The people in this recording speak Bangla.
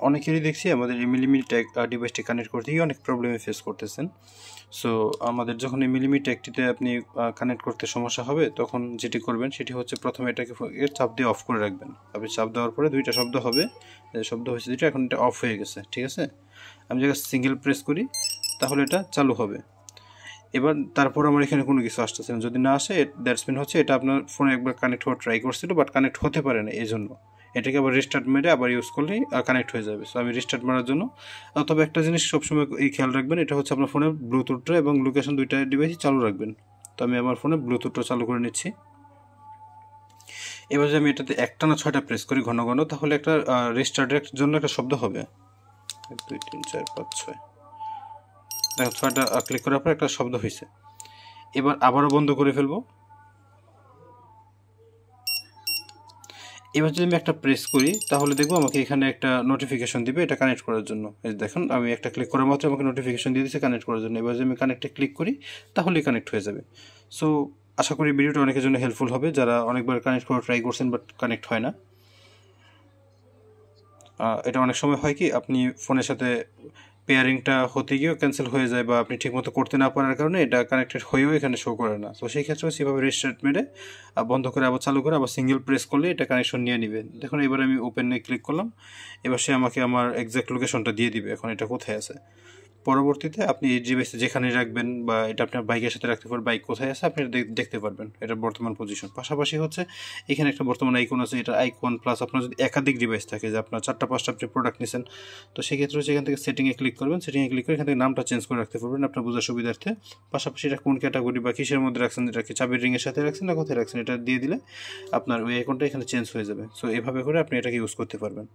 অনেকেরই দেখছি আমাদের এই মিলিমি ট্যাগ ডিভাইসটি কানেক্ট করতে গিয়ে অনেক প্রবলেমে ফেস করতেছেন। সো আমাদের যখন এই মিলিমি ট্যাগটিতে আপনি কানেক্ট করতে সমস্যা হবে, তখন যেটি করবেন সেটি হচ্ছে প্রথমে এটাকে চাপ দিয়ে অফ করে রাখবেন। আপনি চাপ দেওয়ার পরে দুইটা শব্দ হবে, শব্দ হয়েছে দুইটা, এখন এটা অফ হয়ে গেছে, ঠিক আছে। আমি যদি সিঙ্গেল প্রেস করি তাহলে এটা চালু হবে। এবার তারপর আমার এখানে কোনো কিছু আসতেছে না, যদি না আসে দ্যাটস মিন হচ্ছে এটা আপনার ফোনে একবার কানেক্ট হওয়ার ট্রাই করছিল বাট কানেক্ট হতে পারে না, এই জন্য এটাকে আবার রিস্টার্ট মেরে আবার ইউজ করলেই কানেক্ট হয়ে যাবে। সো আমি রিস্টার্ট মারার জন্য, তবে একটা জিনিস সবসময় এই খেয়াল রাখবেন, এটা হচ্ছে আপনার ফোনে ব্লুটুথটা এবং লোকেশন দুইটা ডিভাইসই চালু রাখবেন। তো আমি আমার ফোনে ব্লুটুথটা চালু করে নিচ্ছি। এবার যদি আমি এটাতে একটা না 6টা প্রেস করি ঘন ঘন, তাহলে একটা রিস্টার্টের জন্য একটা শব্দ হবে 1 2 3 4 5 6, দেখো 6টা ক্লিক করার পর একটা শব্দ হয়েছে। এবার আবারও বন্ধ করে ফেলবো। এবার যদি আমি একটা প্রেস করি তাহলে দেখবো আমাকে এখানে একটা নোটিফিকেশন দিবে এটা কানেক্ট করার জন্য। এই দেখুন আমি একটা ক্লিক করার মাত্র আমাকে নোটিফিকেশন দিয়ে দিচ্ছে কানেক্ট করার জন্য। এবার যদি আমি কানেক্টে ক্লিক করি তাহলেই কানেক্ট হয়ে যাবে। সো আশা করি ভিডিওটা অনেকের জন্য হেল্পফুল হবে, যারা অনেকবার কানেক্ট করার ট্রাই করছেন বাট কানেক্ট হয় না। এটা অনেক সময় হয় কি, আপনি ফোনের সাথে পেয়ারিংটা হতে গিয়েও ক্যান্সেল হয়ে যায়, বা আপনি ঠিকমতো করতে না পারার কারণে এটা কানেক্টেড হয়েও এখানে শো করে না। তো সেই ক্ষেত্রে সেভাবে রিস্টার্ট মেরে বন্ধ করে আবার চালু করে আবার সিঙ্গেল প্রেস করলে এটা কানেকশন নিয়ে নেবে। দেখুন এবার আমি ওপেনে ক্লিক করলাম, এবার সে আমাকে আমার এক্স্যাক্ট লোকেশনটা দিয়ে দিবে এখন এটা কোথায় আছে। পরবর্তীতে আপনি এই ডিভাইসে যেখানে রাখবেন বা এটা আপনার বাইকের সাথে রাখতে পারবেন, বাইক কোথায় আছে আপনি দেখতে পারবেন এটার বর্তমান পজিশন। পাশাপাশি হচ্ছে এখানে একটা বর্তমান আইকন আছে, এটা আইকন প্লাস আপনার যদি একাধিক ডিভাইস থাকে, যে আপনার 4টা 5টা আপনি প্রোডাক্ট নিয়েছেন, তো সেক্ষেত্রে হচ্ছে এখান থেকে সেটিংয়ে ক্লিক করবেন, সেটিংয়ে ক্লিক করে এখান থেকে নামটা চেঞ্জ করে রাখতে পারবেন আপনার বোঝার সুবিধার্থে। পাশাপাশি এটা কোন ক্যাটাগরি বা কিসের মধ্যে রাখছেন, এটা কি চাবির রিংয়ের সাথে রাখছেন না কোথায় রাখছেন, এটা দিয়ে দিলে আপনার ওই আইকনটা এখানে চেঞ্জ হয়ে যাবে। সো এভাবে করে আপনি এটাকে ইউজ করতে পারবেন।